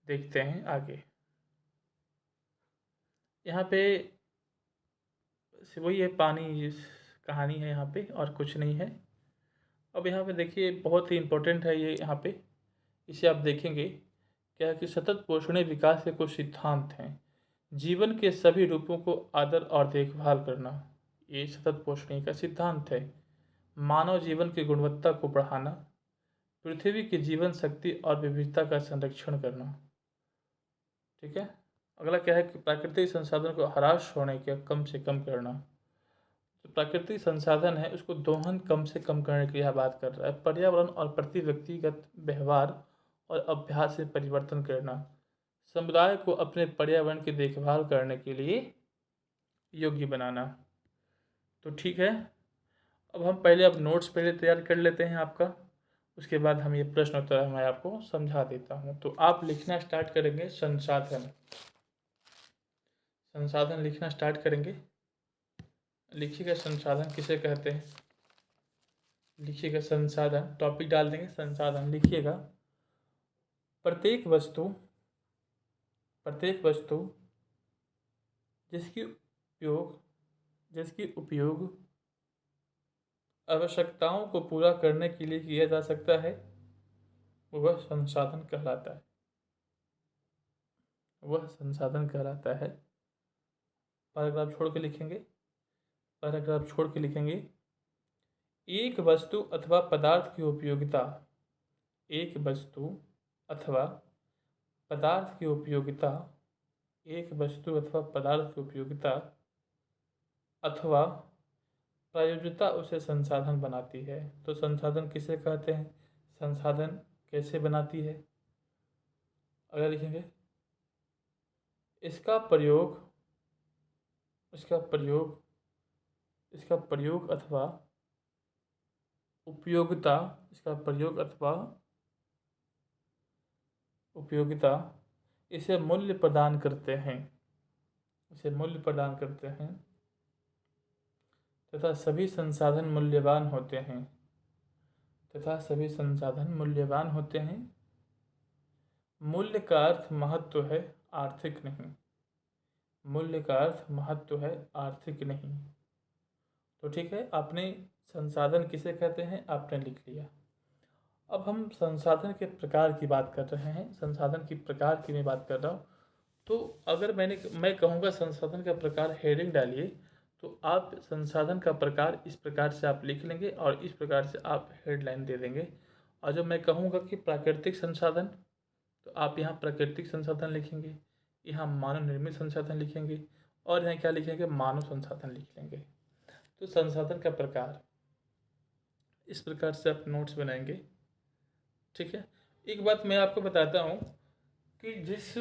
देखते हैं आगे। यहाँ पे वही है, पानी कहानी है यहाँ पे, और कुछ नहीं है। अब यहाँ पे देखिए, बहुत ही इम्पोर्टेंट है ये, यहाँ पे इसे आप देखेंगे क्या है कि सतत पोषणीय विकास के कुछ सिद्धांत हैं। जीवन के सभी रूपों को आदर और देखभाल करना, ये सतत पोषणीय का सिद्धांत है। मानव जीवन की गुणवत्ता को बढ़ाना, पृथ्वी की जीवन शक्ति और विविधता का संरक्षण करना। ठीक है, अगला क्या है कि प्राकृतिक संसाधन को ह्रास होने के कम से कम करना। जो प्राकृतिक संसाधन है उसको दोहन कम से कम करने की यह बात कर रहा है। पर्यावरण और प्रति व्यक्तिगत व्यवहार और अभ्यास में परिवर्तन करना, समुदाय को अपने पर्यावरण की देखभाल करने के लिए योग्य बनाना। तो ठीक है, अब हम पहले अब नोट्स पहले तैयार कर लेते हैं आपका, उसके बाद हम ये प्रश्न उत्तर मैं आपको समझा देता हूँ। तो आप लिखना स्टार्ट करेंगे संसाधन, संसाधन लिखना स्टार्ट करेंगे। लिखिएगा संसाधन किसे कहते हैं, लिखिएगा संसाधन, टॉपिक डाल देंगे संसाधन, लिखिएगा प्रत्येक वस्तु, प्रत्येक वस्तु जिसकी उपयोग आवश्यकताओं को पूरा करने के लिए किया जा सकता है वह संसाधन कहलाता है, वह संसाधन कहलाता है। पैराग्राफ छोड़ के लिखेंगे, पैराग्राफ छोड़ के लिखेंगे, एक वस्तु अथवा पदार्थ की उपयोगिता, एक वस्तु अथवा पदार्थ की उपयोगिता, एक वस्तु अथवा पदार्थ की उपयोगिता अथवा प्रयोज्यता उसे संसाधन बनाती है। तो संसाधन किसे कहते हैं, संसाधन कैसे बनाती है, अगर लिखेंगे इसका प्रयोग, इसका प्रयोग, इसका प्रयोग अथवा उपयोगिता, इसका प्रयोग अथवा उपयोगिता इसे मूल्य प्रदान करते हैं, इसे मूल्य प्रदान करते हैं तथा सभी संसाधन मूल्यवान होते हैं, तथा सभी संसाधन मूल्यवान होते हैं। मूल्य का अर्थ महत्व है, आर्थिक नहीं। मूल्य का अर्थ महत्व है, आर्थिक नहीं। तो ठीक है, आपने संसाधन किसे कहते हैं आपने लिख लिया। अब हम संसाधन के प्रकार की बात कर रहे हैं, संसाधन की प्रकार की मैं बात कर रहा हूँ। तो अगर मैं कहूँगा संसाधन का प्रकार, हेडिंग डालिए, तो आप संसाधन का प्रकार इस प्रकार से आप लिख लेंगे और इस प्रकार से आप हेडलाइन दे देंगे। और जब मैं कहूँगा कि प्राकृतिक संसाधन, तो आप यहाँ प्राकृतिक संसाधन लिखेंगे, यहाँ मानव निर्मित संसाधन लिखेंगे, और यहाँ क्या लिखेंगे, मानव संसाधन लिख लेंगे। तो संसाधन का प्रकार इस प्रकार से आप नोट्स बनाएंगे। ठीक है, एक बात मैं आपको बताता हूँ कि जिस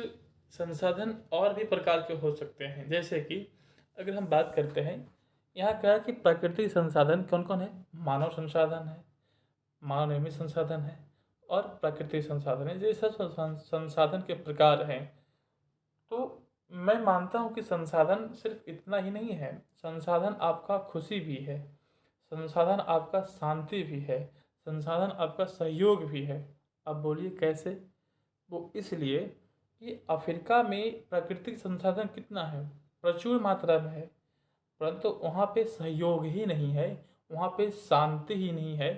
संसाधन और भी प्रकार के हो सकते हैं, जैसे कि अगर हम बात करते हैं, यहाँ क्या है कि प्राकृतिक संसाधन कौन कौन है, मानव संसाधन है, मानव निर्मित संसाधन है और प्राकृतिक संसाधन है। ये सब संसाधन के प्रकार हैं। तो मैं मानता हूँ कि संसाधन सिर्फ इतना ही नहीं है, संसाधन आपका खुशी भी है, संसाधन आपका शांति भी है, संसाधन आपका सहयोग भी है। अब बोलिए कैसे, वो इसलिए कि अफ्रीका में प्राकृतिक संसाधन कितना है, प्रचुर मात्रा में है, परंतु वहाँ पे सहयोग ही नहीं है, वहाँ पे शांति ही नहीं है,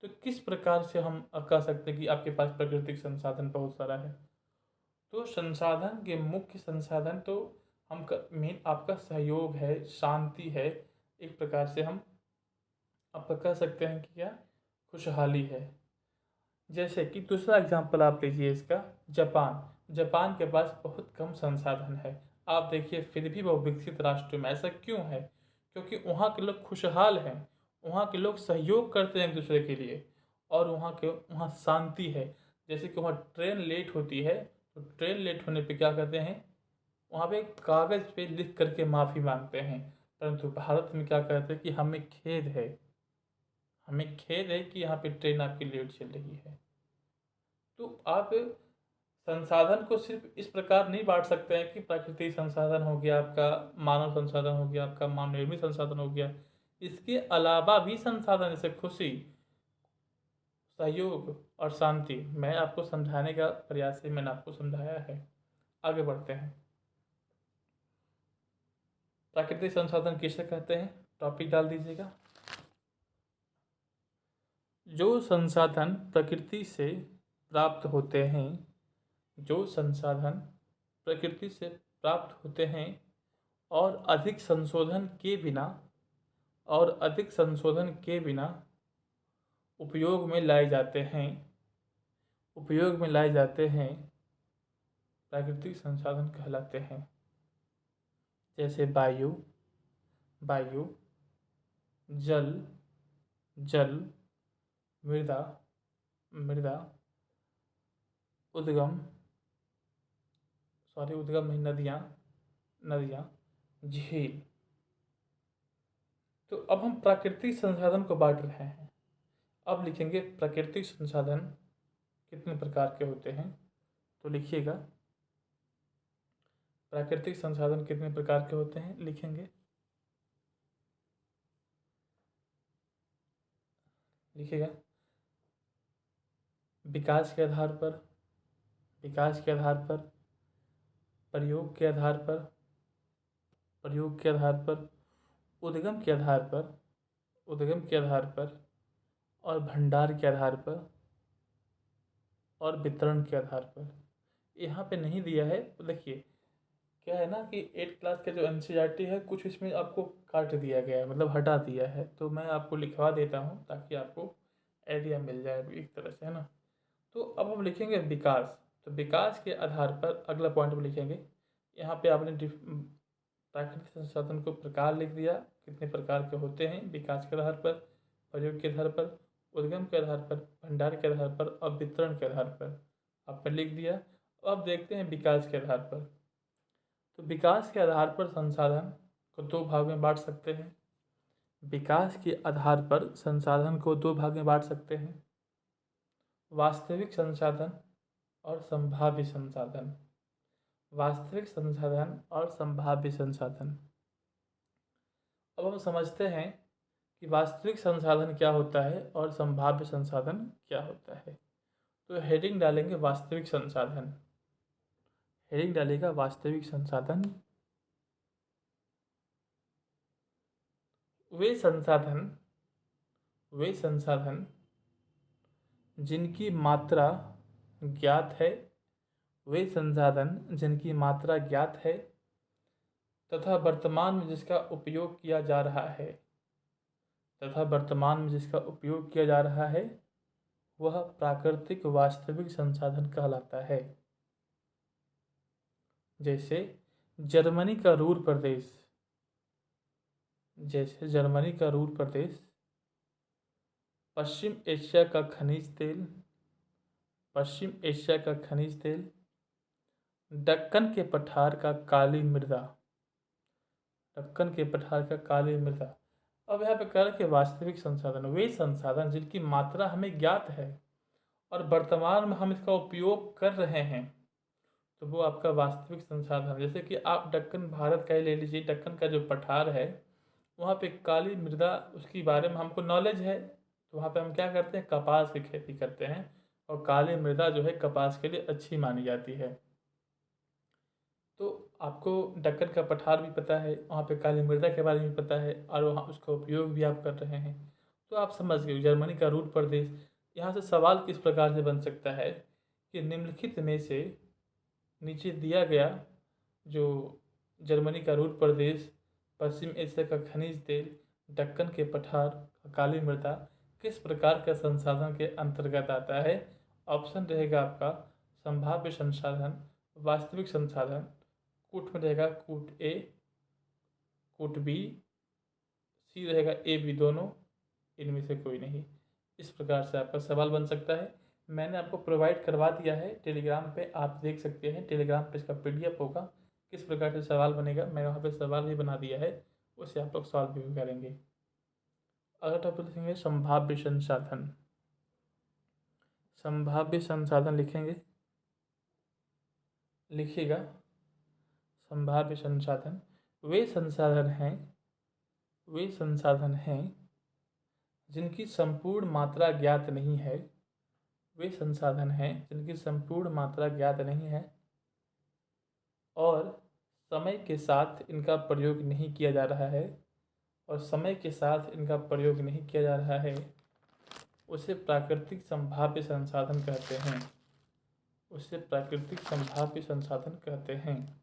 तो किस प्रकार से हम कह सकते हैं कि आपके पास प्राकृतिक संसाधन बहुत सारा है। तो संसाधन के मुख्य संसाधन तो हम मेन आपका सहयोग है, शांति है, एक प्रकार से हम आपका कह सकते हैं कि क्या, खुशहाली है। जैसे कि दूसरा एग्जांपल आप लीजिए इसका, जापान। जापान के पास बहुत कम संसाधन है, आप देखिए, फिर भी वो विकसित राष्ट्र में। ऐसा क्यों है? क्योंकि वहाँ के लोग खुशहाल हैं, वहाँ के लोग सहयोग करते हैं एक दूसरे के लिए, और वहाँ शांति है। जैसे कि वहाँ ट्रेन लेट होती है, तो ट्रेन लेट होने पे क्या करते हैं, वहाँ पे कागज़ पे लिख करके माफ़ी मांगते हैं। परंतु भारत में क्या कहते हैं कि हमें खेद है कि यहाँ पे ट्रेन आपकी लेट चल रही है। तो आप संसाधन को सिर्फ इस प्रकार नहीं बांट सकते हैं कि प्राकृतिक संसाधन हो गया आपका, मानव संसाधन हो गया आपका, मानव निर्मित संसाधन हो गया। इसके अलावा भी संसाधन जैसे खुशी, सहयोग और शांति, मैं आपको समझाने का प्रयास है, मैंने आपको समझाया है। आगे बढ़ते हैं। प्राकृतिक संसाधन किसे कहते हैं? टॉपिक डाल दीजिएगा। जो संसाधन प्रकृति से प्राप्त होते हैं, जो संसाधन प्रकृति से प्राप्त होते हैं और अधिक संशोधन के बिना उपयोग में लाए जाते हैं प्राकृतिक संसाधन कहलाते हैं। जैसे वायु, जल, मृदा, उद्गम नहीं, नदियाँ, झील। तो अब हम प्राकृतिक संसाधन को बांट रहे हैं। अब लिखेंगे प्राकृतिक संसाधन कितने प्रकार के होते हैं, तो लिखिएगा प्राकृतिक संसाधन कितने प्रकार के होते हैं, लिखेंगे। लिखिएगा विकास के आधार पर, प्रयोग के आधार पर, उद्गम के आधार पर, और भंडार के आधार पर, और वितरण के आधार पर। यहाँ पे नहीं दिया है, तो देखिए क्या है ना कि 8 क्लास का जो एनसीईआरटी है, कुछ इसमें आपको काट दिया गया है, मतलब हटा दिया है। तो मैं आपको लिखवा देता हूँ ताकि आपको आइडिया मिल जाए एक तरह से, है ना। तो अब हम लिखेंगे विकास। तो विकास के आधार पर अगला पॉइंट में लिखेंगे। यहाँ पे आपने प्राकृतिक संसाधन को प्रकार लिख दिया, कितने प्रकार के होते हैं, विकास के आधार पर, प्रयोग के आधार पर, उद्गम के आधार पर, भंडार के आधार पर और वितरण के आधार पर आपने लिख दिया। अब देखते हैं विकास के आधार पर। तो विकास के आधार पर संसाधन को 2 भाग में बांट सकते हैं। विकास के आधार पर संसाधन को 2 भाग में बांट सकते हैं, वास्तविक संसाधन और संभाव्य संसाधन। वास्तविक संसाधन और संभाव्य संसाधन। अब हम समझते हैं कि वास्तविक संसाधन क्या होता है और संभाव्य संसाधन क्या होता है। तो हेडिंग डालेंगे वास्तविक संसाधन, हेडिंग डालेगा वास्तविक संसाधन। वे संसाधन जिनकी मात्रा ज्ञात है, तथा वर्तमान में जिसका उपयोग किया जा रहा है, वह प्राकृतिक वास्तविक संसाधन कहलाता है। जैसे जर्मनी का रूर प्रदेश, पश्चिम एशिया का खनिज तेल, दक्कन के पठार का काली मृदा। अब यहाँ पे कह रहा है कि वास्तविक संसाधन वे संसाधन जिनकी मात्रा हमें ज्ञात है और वर्तमान में हम इसका उपयोग कर रहे हैं, तो वो आपका वास्तविक संसाधन। जैसे कि आप दक्कन भारत का ही ले लीजिए, दक्कन का जो पठार है, वहाँ पे काली मृदा, उसके बारे में हमको नॉलेज है। तो वहाँ पे हम क्या करते हैं, कपास की खेती करते हैं, और काली मृदा जो है कपास के लिए अच्छी मानी जाती है। तो आपको दक्कन का पठार भी पता है, वहाँ पे काली मृदा के बारे में पता है और वहाँ उसका उपयोग भी आप कर रहे हैं, तो आप समझ गए जर्मनी का रूर प्रदेश। यहाँ से सवाल किस प्रकार से बन सकता है कि निम्नलिखित में से नीचे दिया गया जो जर्मनी का रूर प्रदेश, पश्चिम एशिया का खनिज तेल, दक्कन के पठार, काली मृदा किस प्रकार का संसाधन के अंतर्गत आता है। ऑप्शन रहेगा आपका संभाव्य संसाधन, वास्तविक संसाधन, कूट में रहेगा कूट ए, कूट बी, सी रहेगा ए बी दोनों, इनमें से कोई नहीं। इस प्रकार से आपका सवाल बन सकता है। मैंने आपको प्रोवाइड करवा दिया है टेलीग्राम पे, आप देख सकते हैं टेलीग्राम पे इसका पीडीएफ होगा किस प्रकार से सवाल बनेगा। मैंने वहाँ पे सवाल भी बना दिया है, उसे आप लोग सॉल्व भी करेंगे। अगला टॉपिक लिखेंगे संभाव्य संसाधन। संभाव्य संसाधन लिखेंगे, लिखिएगा संभाव्य संसाधन वे संसाधन हैं जिनकी संपूर्ण मात्रा ज्ञात नहीं है। वे संसाधन हैं जिनकी संपूर्ण मात्रा ज्ञात नहीं है और समय के साथ इनका प्रयोग नहीं किया जा रहा है, और समय के साथ इनका प्रयोग नहीं किया जा रहा है, उसे प्राकृतिक संभाव्य संसाधन कहते हैं। उसे प्राकृतिक संभाव्य संसाधन कहते हैं।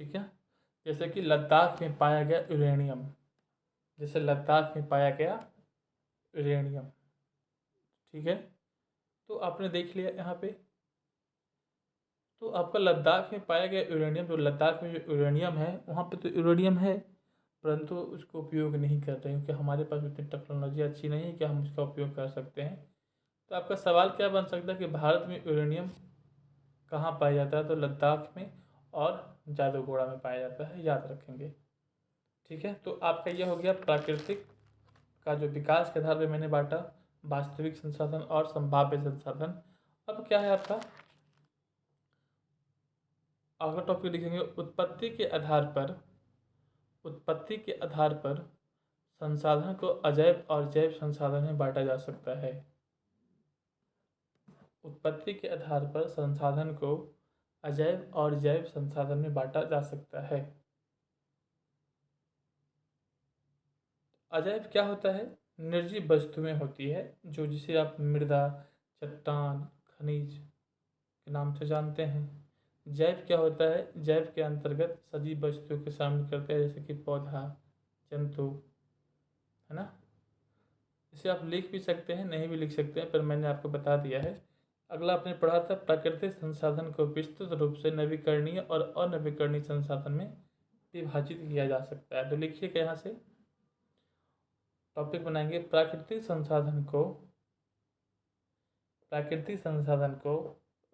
ठीक है, जैसे कि लद्दाख में पाया गया यूरेनियम, जैसे लद्दाख में पाया गया यूरेनियम। ठीक है, तो आपने देख लिया यहाँ पे, तो आपका लद्दाख में पाया गया यूरेनियम, जो लद्दाख में जो यूरेनियम है वहाँ पे तो यूरेनियम है, परंतु उसको उपयोग नहीं कर रहे हैं क्योंकि हमारे पास उतनी टेक्नोलॉजी अच्छी नहीं है कि हम उसका उपयोग कर सकते हैं। तो आपका सवाल क्या बन सकता है कि भारत में यूरेनियम कहाँ पाया जाता है, तो लद्दाख में और जादूगोड़ा में पाया जाता है, याद रखेंगे। ठीक है, तो आपका यह हो गया प्राकृतिक का जो विकास के आधार पर मैंने बांटा, वास्तविक संसाधन और संभाव्य संसाधन। अब क्या है आपका अगला टॉपिक लिखेंगे उत्पत्ति के आधार पर संसाधन को अजैव और जैव संसाधन में बांटा जा सकता है। उत्पत्ति के आधार पर संसाधन को अजैव और जैव संसाधन में बांटा जा सकता है। अजैव क्या होता है, निर्जीव वस्तुएं होती है जो जिसे आप मृदा, चट्टान, खनिज के नाम से जानते हैं। जैव क्या होता है, जैव के अंतर्गत सजीव वस्तुओं के शामिल करते हैं जैसे कि पौधा, जंतु, है ना। इसे आप लिख भी सकते हैं, नहीं भी लिख सकते हैं, पर मैंने आपको बता दिया है। अगला आपने पढ़ा था प्राकृतिक संसाधन को विस्तृत रूप से नवीकरणीय और अनवीकरणीय संसाधन में विभाजित किया जा सकता है। तो लिखिएगा यहाँ से टॉपिक बनाएंगे प्राकृतिक संसाधन को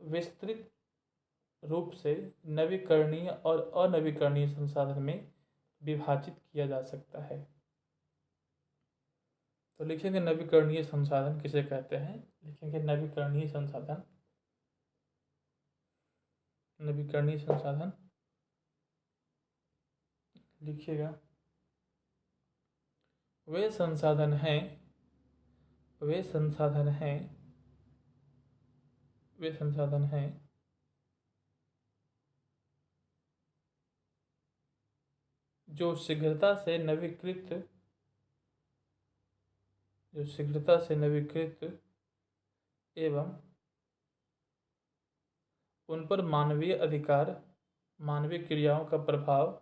विस्तृत रूप से नवीकरणीय और अनवीकरणीय संसाधन में विभाजित किया जा सकता है। तो लिखेंगे नवीकरणीय संसाधन किसे कहते हैं, लिखेंगे नवीकरणीय संसाधन। नवीकरणीय संसाधन लिखिएगा वे संसाधन हैं जो शीघ्रता से नवीकृत एवं उन पर मानवीय अधिकार, मानवीय क्रियाओं का प्रभाव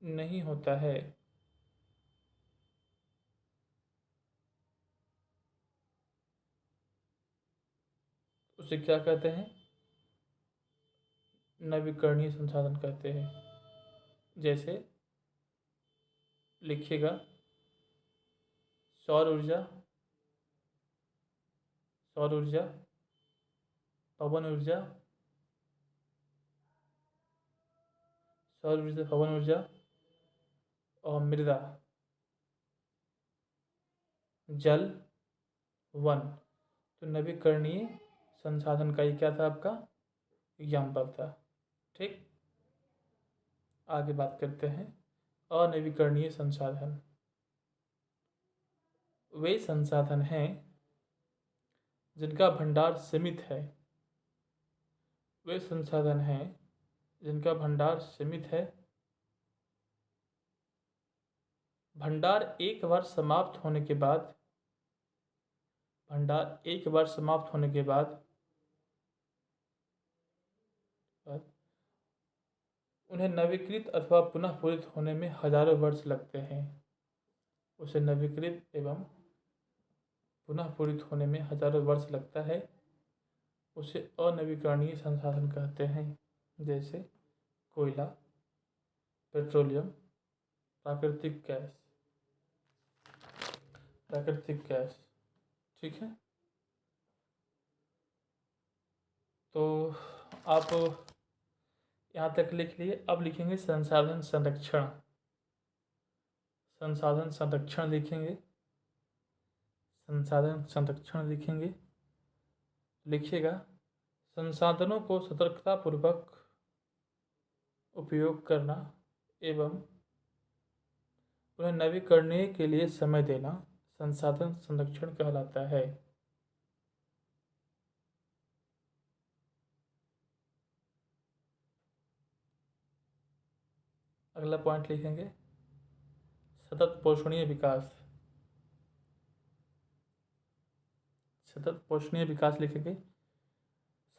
नहीं होता है। उसे क्या कहते हैं, नवीकरणीय संसाधन कहते हैं। जैसे लिखिएगा सौर ऊर्जा, पवन ऊर्जा, पवन ऊर्जा और मृदा, जल, वन। तो नवीकरणीय संसाधन का ये क्या था आपका एग्जाम्पल था। ठीक, आगे बात करते हैं अनवीकरणीय संसाधन। वे संसाधन हैं जिनका भंडार सीमित है, वे संसाधन हैं जिनका भंडार सीमित है। भंडार एक बार समाप्त होने के बाद उन्हें नवीकृत अथवा पुनः पूरित होने में हजारों वर्ष लगते हैं। उसे नवीकृत एवं पुनः पूरित होने में हजारों वर्ष लगता है। उसे अनवीकरणीय संसाधन कहते हैं, जैसे कोयला, पेट्रोलियम, प्राकृतिक गैस। ठीक है, तो आप यहाँ तक लिख लिए। अब लिखेंगे संसाधन संरक्षण। लिखिएगा, संसाधनों को सतर्कतापूर्वक उपयोग करना एवं उन्हें नवीकरणीय के लिए समय देना संसाधन संरक्षण कहलाता है। अगला पॉइंट लिखेंगे सतत पोषणीय विकास लिखेंगे।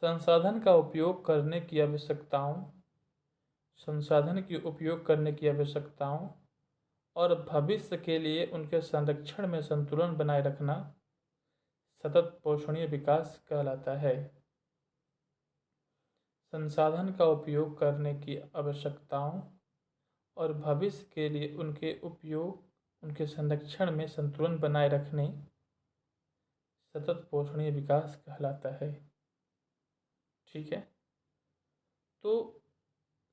संसाधन का उपयोग करने की आवश्यकताओं और भविष्य के लिए उनके संरक्षण में संतुलन बनाए रखना सतत पोषणीय विकास कहलाता है। संसाधन का उपयोग करने की आवश्यकताओं और भविष्य के लिए उनके संरक्षण में संतुलन बनाए रखने सतत पोषणीय विकास कहलाता है। ठीक है, तो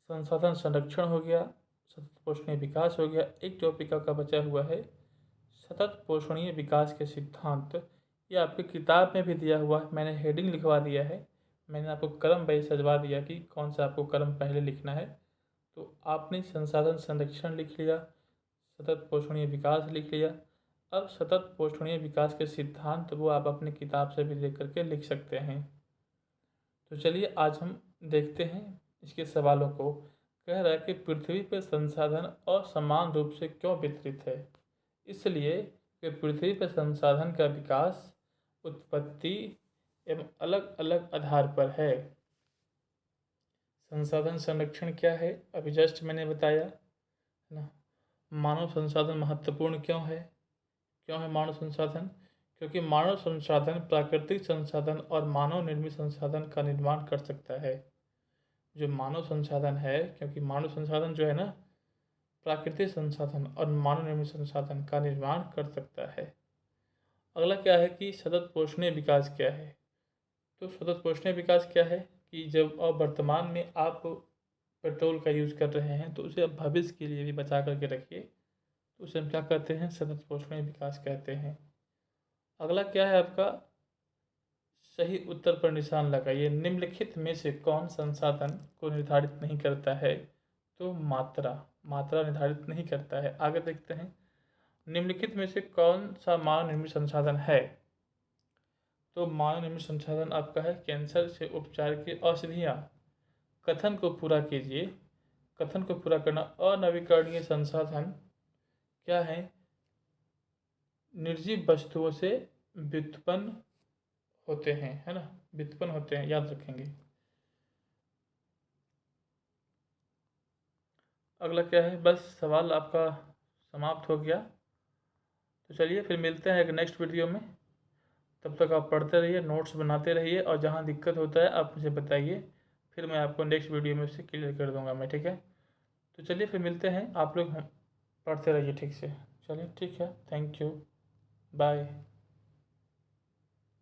संसाधन संरक्षण हो गया, सतत पोषणीय विकास हो गया। एक टॉपिक का बचा हुआ है सतत पोषणीय विकास के सिद्धांत। ये आपकी किताब में भी दिया हुआ है, मैंने हेडिंग लिखवा दिया है। मैंने आपको कलम वही सजवा दिया कि कौन सा आपको कलम पहले लिखना है। तो आपने संसाधन संरक्षण लिख लिया, सतत पोषणीय विकास लिख लिया। अब सतत पोषणीय विकास के सिद्धांत वो आप अपनी किताब से भी देख करके लिख सकते हैं। तो चलिए आज हम देखते हैं इसके सवालों को। कह रहा है कि पृथ्वी पर संसाधन असमान रूप से क्यों वितरित है? इसलिए कि पृथ्वी पर संसाधन का विकास उत्पत्ति एवं अलग अलग आधार पर है। संसाधन संरक्षण क्या है? अभी जस्ट मैंने बताया ना। मानव संसाधन महत्वपूर्ण क्यों है? मानव संसाधन? क्योंकि मानव संसाधन प्राकृतिक संसाधन और मानव निर्मित संसाधन का निर्माण कर सकता है। जो मानव संसाधन है, क्योंकि मानव संसाधन जो है ना, प्राकृतिक संसाधन और मानव निर्मित संसाधन का निर्माण कर सकता है। अगला क्या है कि सतत पोषणीय विकास क्या है? तो सतत पोषणीय विकास क्या है कि जब वर्तमान में आप पेट्रोल का यूज़ कर रहे हैं तो उसे आप भविष्य के लिए भी बचा करके रखिए, तो उसे हम क्या कहते हैं? सतत पोषणीय विकास कहते हैं। अगला क्या है आपका? सही उत्तर पर निशान लगाइए। निम्नलिखित में से कौन संसाधन को निर्धारित नहीं करता है? तो मात्रा निर्धारित नहीं करता है। आगे देखते हैं, निम्नलिखित में से कौन सा मानव निर्मित संसाधन है? तो मानव निर्मित संसाधन आपका है कैंसर से उपचार की औषधियाँ। कथन को पूरा कीजिए। कथन को पूरा करना। अनवीकरणीय संसाधन क्या है? निर्जीव वस्तुओं से व्युत्पन्न होते हैं, है ना, व्युत्पन्न होते हैं, याद रखेंगे। अगला क्या है? बस सवाल आपका समाप्त हो गया। तो चलिए फिर मिलते हैं एक नेक्स्ट वीडियो में। तब तक आप पढ़ते रहिए, नोट्स बनाते रहिए, और जहाँ दिक्कत होता है आप मुझे बताइए, फिर मैं आपको नेक्स्ट वीडियो में उसे क्लियर कर दूँगा मैं। ठीक है, तो चलिए फिर मिलते हैं। आप लोग पढ़ते रहिए ठीक से। चलिए ठीक है, थैंक यू, बाय।